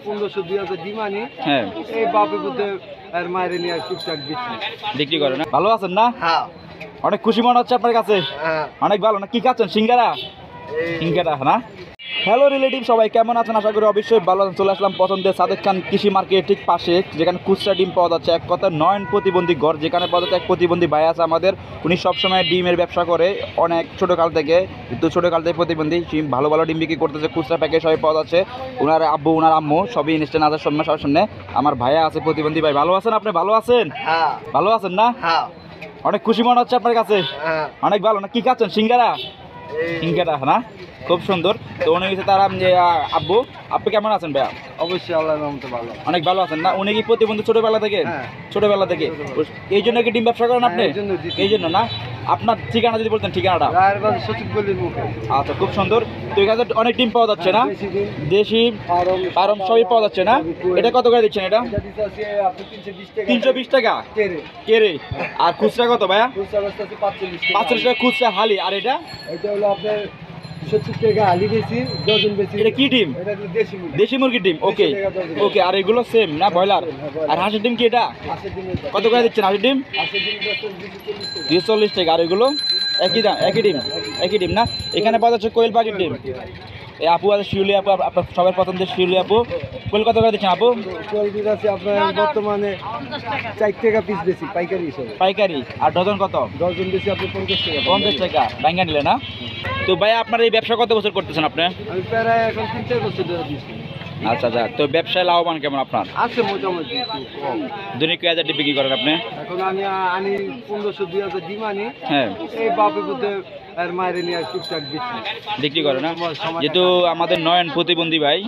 1500 2000 ডিম আনি। হ্যাঁ, এই বাপে বুঝে আর মায়ের নিয়ে টুকটাক বিক্রি করে না? ভালো আছেন না? হ্যাঁ অনেক খুশি মনে হচ্ছে আপনার কাছে। হ্যাঁ। অনেক ভালো না? কি খাচ্ছেন? সিঙ্গারা? সিঙ্গারা না? হ্যালো রিলেটিভ, সবাই কেমন আছেন? আশা করি অবশ্যই ভালো আছেন। চলে আসলাম পছন্দের সাদেক খান কৃষি মার্কেট ঠিক পাশে, যেখানে খুচরা ডিম পাওয়া যাচ্ছে। এক কথা নয়ন প্রতিবন্ধী ঘর, যেখানে পাওয়া যাচ্ছে এক প্রতিবন্ধী ভাই আছে আমাদের। উনি সবসময় ডিমের ব্যবসা করে অনেক ছোটোকাল থেকে, কিন্তু ছোটোকাল থেকে প্রতিবন্ধী ভালো ভালো ডিম বিক্রি করতেছে। খুচরা প্যাকেজ সবাই পাওয়া যাচ্ছে। ওনার আব্বু ওনার আম্মু সবই ইনস্ট্যান্ট আসার সামনে সবার সামনে। আমার ভাইয়া আছে প্রতিবন্ধী ভাই। ভালো আছেন আপনি? ভালো আছেন? হ্যাঁ ভালো আছেন না? হ্যাঁ অনেক খুশি মনে হচ্ছে আপনার কাছে। হ্যাঁ। অনেক ভালো না? কি খাচ্ছেন? সিঙ্গারা? সিঙ্গারা না? খুব সুন্দর। তো উনি হচ্ছে তার আব্বু। আপনি কেমন আছেন ভাইয়া? অবশ্যই আল্লাহর রহমতে ভালো। অনেক ভালো আছেন না? উনি কি প্রতিবন্ধী ছোটবেলা থেকে? হ্যাঁ। ছোটবেলা থেকে। এই জন্য কি ডিম ব্যবসা করেন আপনি? এই জন্য না? আপনার ঠিকানা যদি বলতেন, ঠিকানাটা। রায়েরবাজার সচিব গলির মুখে। আচ্ছা, খুব সুন্দর। তো এখানে অনেক ডিম পাওয়া যাচ্ছে না? দেশি ফার্ম সবই পাওয়া যাচ্ছে না? এটা কত করে দিচ্ছেন? এটা 320 টাকা কেরে। আর খুচরা কত ভাইয়া? 45 টাকা খুচরা হালি। আর এটা হলো আপনার 70 টাকা হালি বেশি, ডজন বেশি। এটা কি ডিম? এটা দেশি মুরগি। দেশি মুরগির ডিম। ওকে ওকে। আর এগুলো সেম না ব্রয়লার? আর হাঁসের ডিম কি এটা? কত করে দিচ্ছেন হাঁসের ডিম? 240 টাকা। আর এগুলো একই দাম? একই ডিম? একই ডিম না? এখানে পাওয়া যাচ্ছে কোয়েল পাখির ডিম। এই আপু আছে শিউলি আপু, আপনার সবার পছন্দের শিউলি আপু। কোয়েল কত করে দিচ্ছেন আপু? কোয়েল ডিম আছে আপনার বর্তমানে 4 টাকা পিস বেশি পাইকারি হিসেবে। পাইকারি। আর ডজন কত? ডজন বেশি আপনি 50 টাকা। 50 টাকা ভাঙ্গা নিলে না? তো ভাই আপনার এই ব্যবসা কত বছর করতেছেন আপনি? আমি প্রায় এখন 3-4 বছর ধরে দিচ্ছি। আচ্ছা আচ্ছা। তো ব্যবসায় লাভবান কেমন আপনার? আছে মোটামুটি কম। দৈনিক কয় হাজার ডিম বিক্রি করেন আপনি? এখন আমি আনি 1500 2000 ডিম আনি। হ্যাঁ, এই বাপে বুঝে আর মায়ের নিয়ে টুকটাক বিক্রি করে না? যেহেতু আমাদের নয়ন প্রতিবন্ধী ভাই,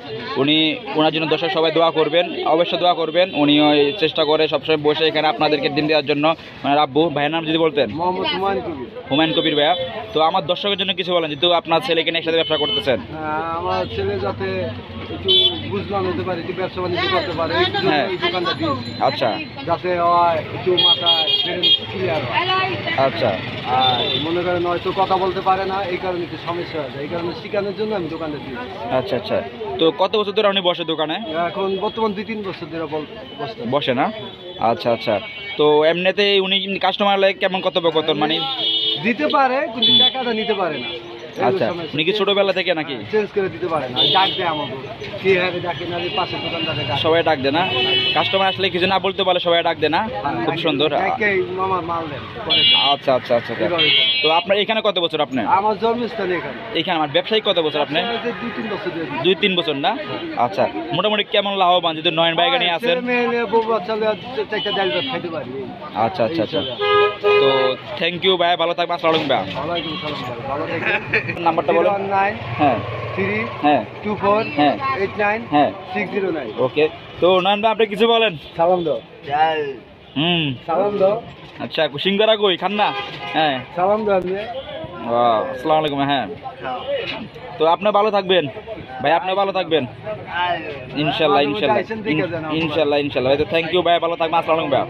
উনি ওনার জন্য দর্শক সবাই দোয়া করবেন, অবশ্যই দোয়া করবেন। উনি ওই চেষ্টা করে সবসময় বসে এখানে আপনাদেরকে ডিম দেওয়ার জন্য। মানে আব্বু ভাইয়ের নাম যদি বলতেন? মোহাম্মদ হুমায়ুন কবির। হুমায়ুন কবির ভাইয়া। তো আমার দর্শকের জন্য কিছু বলেন, যেহেতু আপনার ছেলেকে নিয়ে একসাথে ব্যবসা করতেছেন। আমার ছেলে যাতে একটু বুঝলাম হতে পারে, একটু ব্যবসা বাণিজ্য করতে পারে, হ্যাঁ। এই দোকানটা দিয়েছি। আচ্ছা যাতে একটু মাথা ক্লিয়ার হয়। আচ্ছা। আর মনে করেন হয়তো কথা বলতে পারে না, এই কারণে একটু সমস্যা হয়। এই কারণে শেখানোর জন্য আমি দোকানটা দিয়েছি। আচ্ছা আচ্ছা। তো কত বছর ধরে উনি বসে দোকানে? এখন বর্তমান 2-3 বছর ধরে বসে না? আচ্ছা আচ্ছা। তো এমনিতে উনি কাস্টমার লাগে কেমন কথোপকথন? মানে দিতে পারে কিন্তু টাকাটা নিতে পারে না। আচ্ছা, উনি কি ছোটবেলা থেকে নাকি? চেঞ্জ করে দিতে পারে না, ডাক দেয় আমাকে। কি হ্যাঁ ডাকে না, পাশে দোকানদারে ডাকে। সবাই ডাক দেয় না? কাস্টমার আসলে কিছু না বলতে পারলে সবাই ডাক দেয় না? খুব সুন্দর। মামা মাল দেন। আচ্ছা আচ্ছা আচ্ছা। তো আপনার এখানে কত বছর? আপনি? আমার জন্মস্থান এখানে। এখানে আমার ব্যবসায়িক কত বছর আপনি? 2-3 বছর। 2-3 বছর না? আচ্ছা। মোটামুটি কেমন লাভবান যদি নয়ন ভাইকে নিয়ে আসেন? আচ্ছা আচ্ছা আচ্ছা। তো থ্যাংক ইউ ভাই, ভালো থাকবেন। আসসালামু আলাইকুম ভাই। নাম্বারটা বলেন। 09 হ্যাঁ 3 হ্যাঁ 24 হ্যাঁ 89 হ্যাঁ 609। ওকে। তো নয়ন ভাই আপনি কিছু বলেন। সালাম দাও। সালাম দাও। আচ্ছা, সিঙ্গারা কই খান না? হ্যাঁ সালাম দাও আপনি। আসসালামু আলাইকুম। হ্যাঁ, তো আপনি ভালো থাকবেন ভাই, আপনি ভালো থাকবেন ইনশাল্লাহ ইনশাল্লাহ ইনশাল্লাহ ইনশাল্লাহ। তো থ্যাংক ইউ ভাই, ভালো থাকবেন। আসসালামু আলাইকুম ভাই।